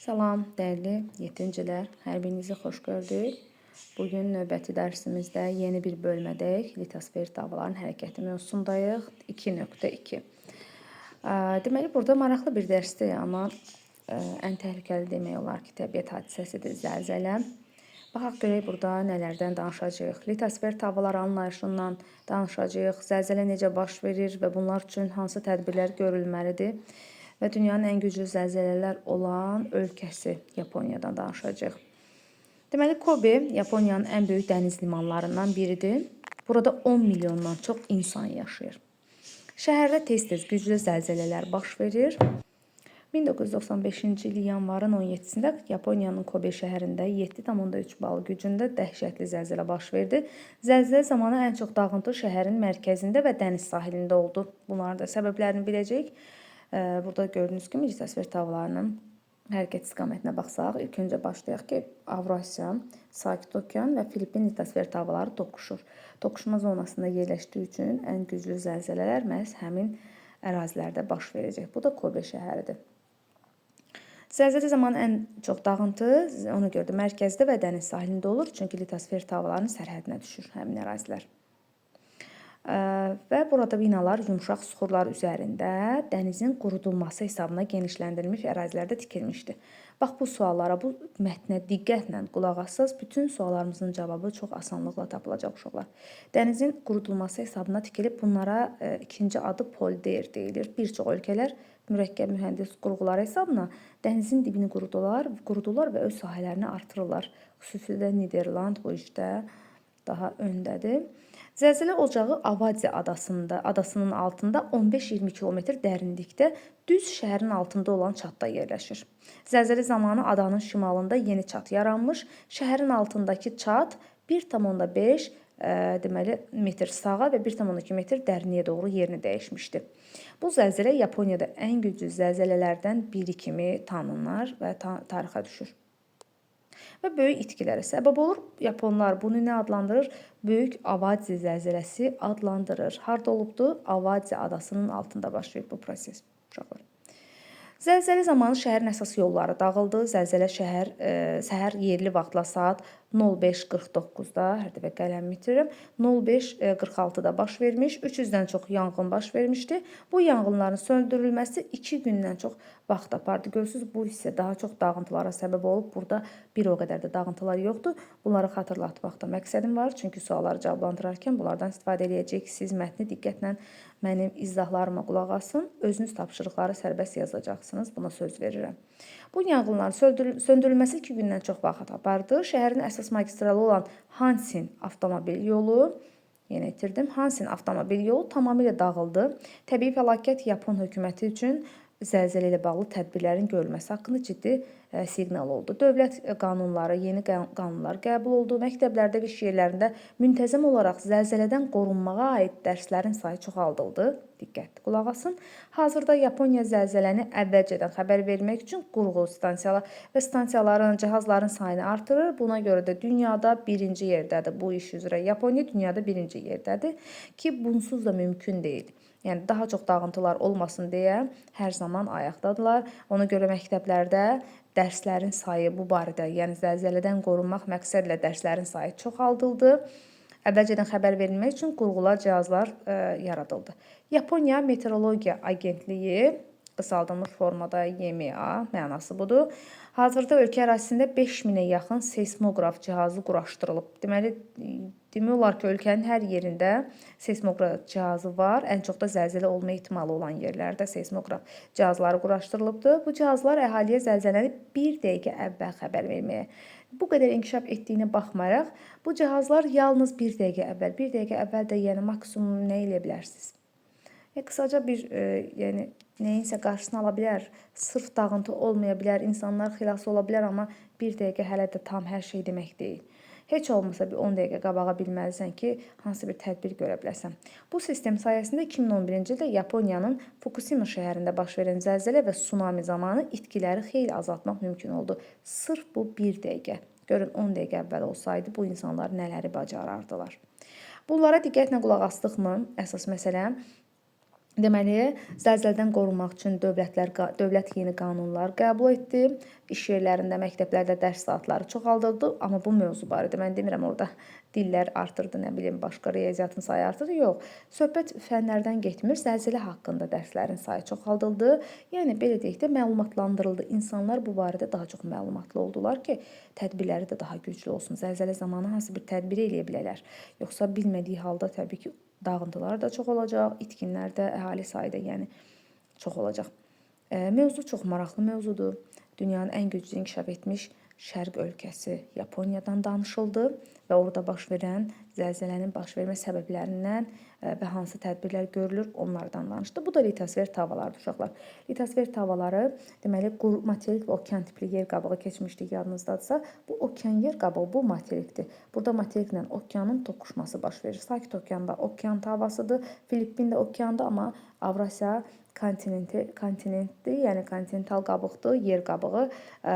Salam, dəyərli yettincilər, hər birinizi xoş gördük. Bugün növbəti dərsimizdə yeni bir bölmədəyik. Litosfer dağların hərəkəti mövzusundayıq. 2.2. Deməli, burada maraqlı bir dərsdir, amma ən təhlükəli demək olar ki, təbiət hadisəsidir, zəlzələ. Baxaq görək burada nələrdən danışacağıq. Litosfer dağlar anlayışından danışacağıq. Zəlzələ necə baş verir və bunlar üçün hansı tədbirlər görülməlidir? Və dünyanın ən güclü zəlzələlər olan ölkəsi Yaponiyadan danışacağıq. Deməli, Kobe Yaponiyanın ən böyük dəniz limanlarından biridir. Burada 10 milyondan çox insan yaşayır. Şəhərdə tez-tez güclü zəlzələlər baş verir. 1995-ci il yanvarın 17-sində Yaponiyanın Kobe şəhərində 7,3 bal gücündə dəhşətli zəlzələ baş verdi. Zəlzələ zamanı ən çox dağıntı şəhərin mərkəzində və dəniz sahilində oldu. Bunların da səbəblərini biləcəyik. Burada gördüyünüz kimi litosfer dağlarının hərəkət istiqamətinə baxsaq, ilk öncə başlayaq ki, Avrasiya, Sakit Okean və Filippin litosfer dağları toqquşur. Toqquşma zonasında yerləşdiyi üçün ən güclü zəlzələlər məhz həmin ərazilərdə baş verəcək. Bu da Kobe şəhəridir. Zəlzələ zamanı ən çox dağıntı ona görə də mərkəzdə və dəniz sahilində olur, çünki litosfer dağlarının sərhədinə düşür həmin ərazilər. Və burada binalar yumşaq süxurlar üzərində dənizin qurudulması hesabına genişləndirilmiş ərazilərdə tikilmişdir. Bax, bu suallara, bu mətnə diqqətlə qulaq assaz, bütün suallarımızın cavabı çox asanlıqla tapılacaq uşaqlar. Dənizin qurudulması hesabına tikilib, bunlara ikinci adı polder deyilir. Bir çox ölkələr mürəkkəb mühəndis qurğuları hesabına dənizin dibini qurudular və öz sahələrini artırırlar. Xüsusilə Niderland bu işdə daha öndədir. Zəlzələ ocağı Avadi adasının altında 15-20 kilometr dərinlikdə düz şəhərin altında olan çatda yerləşir. Zəlzələ zamanı adanın şimalında yeni çat yaranmış. Şəhərin altındakı çat 1,5 deməli metr sağa və 1,2 metr dərinliyə doğru yerini dəyişmişdi. Bu zəlzələ Yaponiyada ən güclü zəlzələlərdən biri kimi tanınır və tarixə düşür. Və böyük itkilərə səbəb olur. Yaponlar bunu nə adlandırır? Böyük Avadi zəlzələsi adlandırır. Harda olubdur? Avadi adasının altında başlayıb bu proses. Uşaqlar. Zəlzələ zamanı şəhərin əsas yolları dağıldı. Zəlzələ səhər yerli vaxtla saat 05:49-da, hər dəfə qələmimi itirirəm, 05:46-da baş vermiş. 300-dən çox yanğın baş vermişdi. Bu yanğınların söndürülməsi 2 gündən çox vaxt apardı. Görürsünüz, bu hissə daha çox dağıntılara səbəb olub. Burada bir o qədər də dağıntılar yoxdur. Bunları xatırlatmaqda məqsədim var. Çünki sualları cavablandırarkən bunlardan istifadə edəcəksiniz. Siz mətni diqqətlə mənim izahlarıma qulaq asın. Özünüz tapşırıqları sərbəst yazacaqsınız. Buna söz verirəm. Bu yanğınların söndürülməsi 2 gündən çox vaxt apardı. Şəhərin əsas magistralı olan Hansin avtomobil yolu, yenə itirdim, Hansin avtomobil yolu tamamilə dağıldı. Təbii fəlakət Yapon hökuməti üçün zəlzələ ilə bağlı tədbirlərin görülməsi haqqında ciddi siqnal oldu. Dövlət qanunları, yeni qanunlar qəbul oldu. Məktəblərdə və iş yerlərində müntəzəm olaraq zəlzələdən qorunmağa aid dərslərin sayı çoxaldıldı. Diqqətli qulaq asın. Hazırda Yaponiya zəlzələni əvvəlcədən xəbər vermək üçün qurğu stansiyalar və stansiyaların, cihazların sayını artırır. Buna görə də dünyada birinci yerdədir. Bu iş üzrə Yaponiya dünyada birinci yerdədir ki, bunsuz da mümkün deyil. Yəni, daha çox dağıntılar olmasın deyə hər zaman ayaqdadılar. Ona görə məktəblərdə dərslərin sayı bu barədə, yəni zəlzələdən qorunmaq məqsədlə dərslərin sayı çoxaldıldı. Əvvəlcədən xəbər verilmək üçün qurğular, cihazlar yaradıldı. Yaponiya Meteorologiya Agentliyi, qısaldılmış formada YMA mənası budur. Hazırda ölkə ərazisində 5000-ə yaxın seismoqraf cihazı quraşdırılıb. Demək olar ki, ölkənin hər yerində seismoqraf cihazı var. Ən çox da zəlzələ olma ehtimalı olan yerlərdə seismoqraf cihazları quraşdırılıbdır. Bu cihazlar əhaliyə zəlzələni 1 dəqiqə əvvəl xəbər verməyə. Bu qədər inkişaf etdiyinə baxmayaraq, bu cihazlar yalnız 1 dəqiqə əvvəl də yəni maksimum nə edə bilərsiniz? Qısaca bir yəni nəyinsə qarşısını ala bilər, sırf dağıntı olmaya bilər, insanlar xilas ola bilər, amma 1 dəqiqə hələ də tam hər şey demək deyil. Heç olmasa bir 10 dəqiqə qabağa bilməlisən ki, hansı bir tədbir görə biləsən. Bu sistem sayəsində 2011-ci ildə Yaponiyanın Fukushima şəhərində baş verən zəlzələ və tsunami zamanı itkiləri xeyli azaltmaq mümkün oldu. Sırf bu 1 dəqiqə. Görün, 10 dəqiqə əvvəl olsaydı bu insanlar nələri bacarardılar. Bunlara diqqətlə qulaq asdıqmı? Əsas məsələ Deməli, zəlzələdən qorunmaq üçün dövlət yeni qanunlar qəbul etdi. İş yerlərində, məktəblərdə dərs saatları çoxaldıldı, amma bu mövzu barədə mən demirəm orada dillər artırdı, nə bilim, başqa riyaziyyatın sayı artırdı. Yox, söhbət fənlərdən getmir. Zəlzələ haqqında dərslərin sayı çoxaldıldı. Yəni belə deyək də məlumatlandırıldı. İnsanlar bu barədə daha çox məlumatlı oldular ki, tədbirləri də daha güclü olsun. Zəlzələ zamanı hansı bir tədbir eləyə bilərlər. Yoxsa bilmədiyi halda təbii ki, dağıntılar da çox olacaq, itkinlər də, əhali sayı da yəni çox olacaq. Mövzu çox maraqlı mövzudur. Dünyanın ən güclü inkişaf etmiş şərq ölkəsi Yaponiyadan danışıldı və orada baş verən zəlzələnin baş vermə səbəblərindən və hansı tədbirlər görülür, onlardan danışdı. Bu da litosfer tavalardır uşaqlar. Litosfer tavaları deməli materik və okean tipli yer qabığı keçmişdik yadınızdadırsa, bu okean yer qabığı bu materikdir. Burada materiklə okeanın toqquşması baş verir. Sakit okeanda okean tavasıdır. Filippin də okeanda, amma Avrasiya kontinentdir, yəni kontinental qabıqdır, yer qabığı,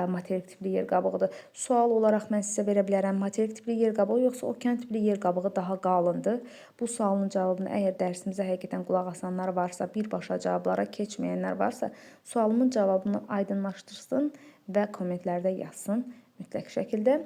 materik tipli yer qabığıdır. Sual olaraq mən sizə verə bilərəm, materik tipli yer qabığı yoxsa okean tipli yer qabığı daha qalındır? Bu sualın cavabını əgər dərsimizə həqiqətən qulaq asanlar varsa, birbaşa cavablara keçməyənlər varsa, sualımın cavabını aydınlaşdırsın və kommentlərdə yazsın mütləq şəkildə.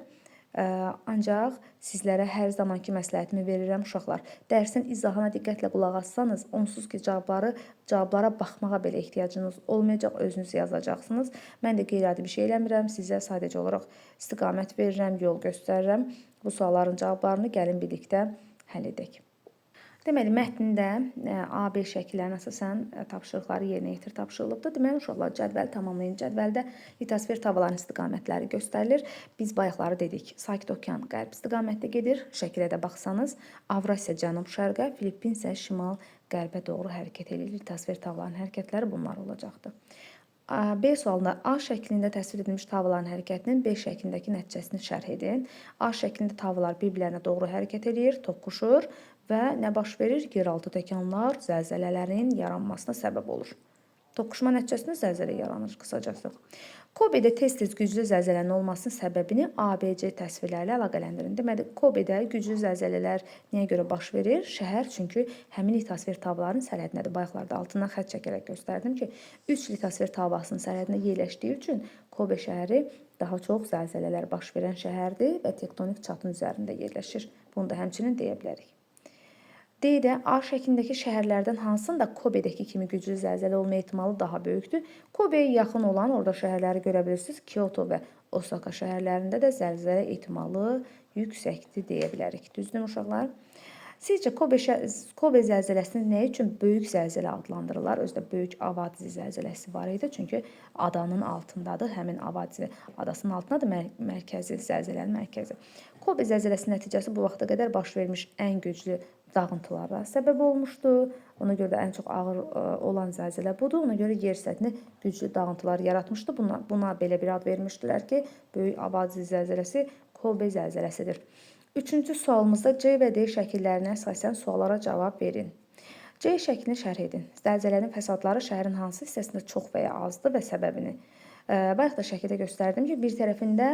Ancaq sizlərə hər zamanki məsləhətimi verirəm uşaqlar. Dərsin izahına diqqətlə qulaq assanız, onsuz ki cavablara baxmağa belə ehtiyacınız olmayacaq, özünüz yazacaqsınız. Mən də qeyri-adi bir şey eləmirəm, sizə sadəcə olaraq istiqamət verirəm, yol göstərirəm. Bu sualların cavablarını gəlin birlikdə həll edək. Deməli, mətndə A5 şəkillərinə əsasən tapşırıqları yerinə yetir tapşırılıbdır. Deməli, uşaqlar cədvəli tamamlayın. Cədvəldə litosfer tavalarının istiqamətləri göstərilir. Biz bayaqları dedik, Sakit okean qərb istiqamətdə gedir. Şəkilə də baxsanız, Avrasiya cənub-şərqə, Filippin isə şimal-qərbə doğru hərəkət edir. Litosfer tavalarının hərəkətləri bunlar olacaqdır. B sualında A şəklində təsvir edilmiş tavaların hərəkətinin B şəklindəki nəticəsini şərh edin. A şəklində tavalar bir-birlərinə doğru hərəkət edir, toqquşur və nə baş verir? Yeraltı təkanlar zəlzələlərin yaranmasına səbəb olur. Toqquşma nəticəsində zəlzələ yaranır qısacası. Kobedə tez-tez güclü zəlzələnin olmasının səbəbini ABC təsvirlərlə əlaqələndirin. Deməli, Kobedə güclü zəlzələlər niyə görə baş verir? Şəhər çünki həmin litosfer tavalarının sərhədindədir. Bayaqlarda altından xətt çəkərək göstərdim ki, 3 litosfer tavalarının sərhədində yerləşdiyi üçün Kobe şəhəri daha çox zəlzələlər baş verən şəhərdir və tektonik çatın üzərində yerləşir. Bunu da həmçinin deyə bilərik. D-də A şəklindəki şəhərlərdən hansında Kobedəki kimi güclü zəlzələ olma ehtimalı daha böyükdür? Kobeyə yaxın olan orada şəhərləri görə bilirsiniz. Kyoto və Osaka şəhərlərində də zəlzələ ehtimalı yüksəkdir deyə bilərik. Düzdür uşaqlar? Sizcə Kobe zəlzələsini nə üçün böyük zəlzələ adlandırırlar? Özdə böyük Avadzi zəlzələsi var idi. Çünki adanın altındadır. Həmin Avadzi adasının altındadır mərkəzi, zəlzələnin mərkəzi. Kobe zəlzələsinin nəticəsi bu vaxta qədər baş vermiş ən güclü dağıntılara səbəb olmuşdu. Ona görə də ən çox ağır olan zəlzələ budur. Ona görə yer səthində güclü dağıntılar yaratmışdı. Buna belə bir ad vermişdilər ki, böyük Avadzi zəlzələsi Kobe zəlzələsidir. Üçüncü sualımızda C və D şəkillərinə əsasən suallara cavab verin. C şəklini şərh edin. Zəlzələnin fəsadları şəhərin hansı hissəsində çox və ya azdır və səbəbini. Bayaq da şəkildə göstərdim ki, bir tərəfində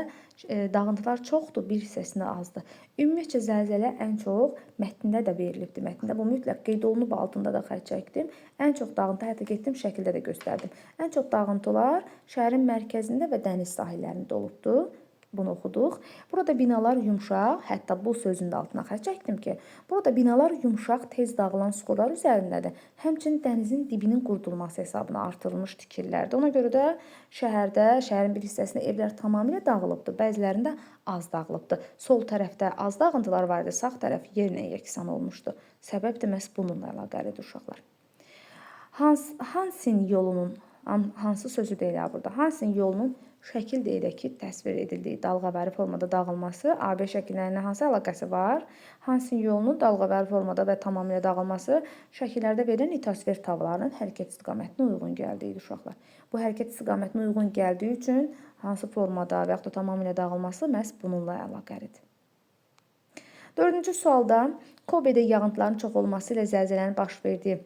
dağıntılar çoxdur, bir hissəsində azdır. Ümumiyyətcə zəlzələ ən çox mətndə də verilibdir. Mətndə bu mütləq qeyd olunub, altında da xətt çəkdim. Ən çox dağıntı hətta getdim şəkildə də göstərdim. Ən çox dağıntılar şəhərin mərkəzində və dəniz sahillərində olubdur. Bunu oxuduq. Burada binalar yumşaq, hətta bu sözün də altına xətt çəkdim ki, burada binalar yumşaq, tez dağılan suxurlar üzərindədir. Həmçinin dənizin dibinin qurudulması hesabına artırılmış tikililərdir. Ona görə də şəhərin bir hissəsində evlər tamamilə dağılıbdır, bəzilərində az dağılıbdır. Sol tərəfdə az dağıntılar var idi, sağ tərəf yerlə yeksan olmuşdu. Səbəb də məhz bununla əlaqəlidir uşaqlar. Hansin yolunun, hansı sözü deyil burada, Hansin yolunun şəkil D-də ki, təsvir edildiyi dalğavari formada dağılması AB şəkillərinin hansı əlaqəsi var? Hansin yolunun dalğavari formada və tamamilə dağılması şəkillərdə verilən litosfer tavalarının hərəkət istiqamətinə uyğun gəldiyi uşaqlar. Bu hərəkət istiqamətinə uyğun gəldiyi üçün hansı formada və yaxud da tamamilə dağılması məhz bununla əlaqəlidir. Dördüncü sualda Kobedə yağıntıların çox olması ilə zəlzələnin baş verdiyi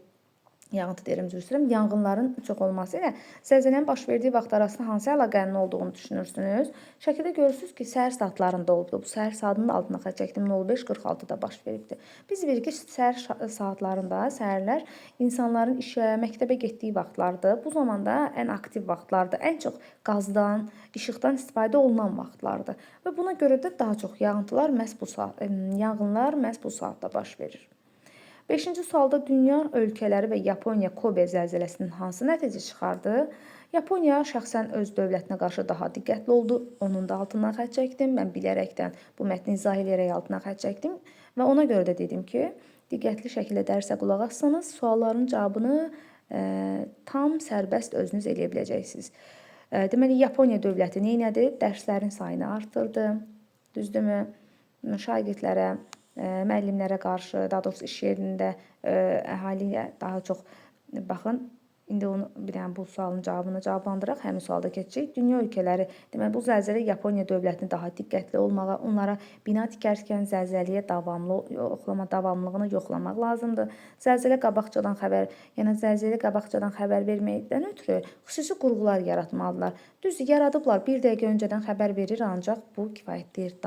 yağıntı deyirəm, üzr istəyirəm, yanğınların çox olması ilə zəlzələnin baş verdiyi vaxt arasında hansı əlaqənin olduğunu düşünürsünüz? Şəkildə görürsünüz ki, səhər saatlarında olubdu. Bu səhər saatının altına xətt çəkdim, 05:46-da baş veribdi. Biz bilirik ki, səhər saatlarında, səhərlər insanların işə, məktəbə getdiyi vaxtlardır. Bu zamanda ən aktiv vaxtlardır. Ən çox qazdan, işıqdan istifadə olunan vaxtlardır. Və buna görə də daha çox yanğınlar məhz bu saatda baş verir. 5-ci sualda dünya ölkələri və Yaponiya Kobe zəlzələsinin hansı nəticə çıxardı? Yaponiya şəxsən öz dövlətinə qarşı daha diqqətli oldu. Onun da altından xətt çəkdim. Mən bilərəkdən bu mətni izah edərək altından xətt çəkdim və ona görə də dedim ki, diqqətli şəkildə dərsə qulaq assanız, sualların cavabını tam sərbəst özünüz eləyə biləcəksiniz. Deməli, Yaponiya dövləti nə etdi? Dərslərin sayını artırdı. Düzdürmü? Şagirdlərə, müəllimlərə qarşı, daha doğrusu iş yerində əhaliyə daha çox baxın. İndi onu bu sualın cavabını cavablandıraq, həmin sualda keçəcək. Dünya ölkələri, deməli bu zəlzələ Yaponiya dövlətini daha diqqətli olmağa, onlara bina tikərkən zəlzələyə davamlılığını yoxlamaq lazımdır. Zəlzələ qabaqcadan xəbər verməkdən ötürü xüsusi qurğular yaratmalıdırlar. Düzdür, yaradıblar, 1 dəqiqə öncədən xəbər verir, ancaq bu kifayət deyil.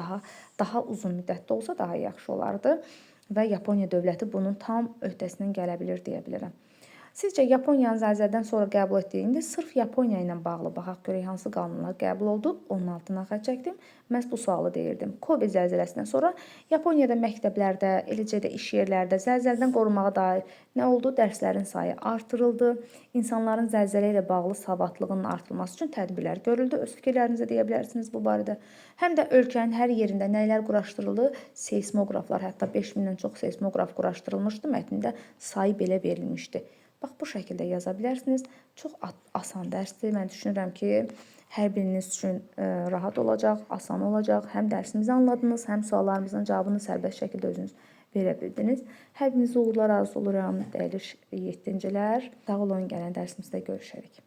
Daha uzun müddətdə olsa daha yaxşı olardı və Yaponiya dövləti bunun tam öhdəsindən gələ bilir deyə bilirəm. Sizcə Yaponiyanın zəlzələdən sonra qəbul etdiyi, indi sırf Yaponiya ilə bağlı baxaq görək hansı qanunlar qəbul oldu? Onun altından xətt çəkdim. Məhz bu sualı deyirdim. Kobe zəlzələsindən sonra Yaponiyada məktəblərdə, eləcə də iş yerlərdə zəlzələdən qorunmağa dair nə oldu? Dərslərin sayı artırıldı. İnsanların zəlzələ ilə bağlı savadlığının artırılması üçün tədbirlər görüldü. Öz fikirlərinizi deyə bilərsiniz bu barədə. Həm də ölkənin hər yerində nələr quraşdırıldı? Seysmoqraflar, hətta 5000-dən çox seysmoqraf quraşdırılmışdı. Mətndə sayı belə verilmişdi. Bax, bu şəkildə yaza bilərsiniz. Çox asan dərsdir. Mən düşünürəm ki, hər biriniz üçün rahat olacaq, asan olacaq. Həm dərsimizi anladınız, həm suallarımızın cavabını sərbəst şəkildə özünüz verə bildiniz. Hər birinizə uğurlar arzu oluram, dəyərli 7-cilər. Sağ olun, gələn dərsimizdə görüşərik.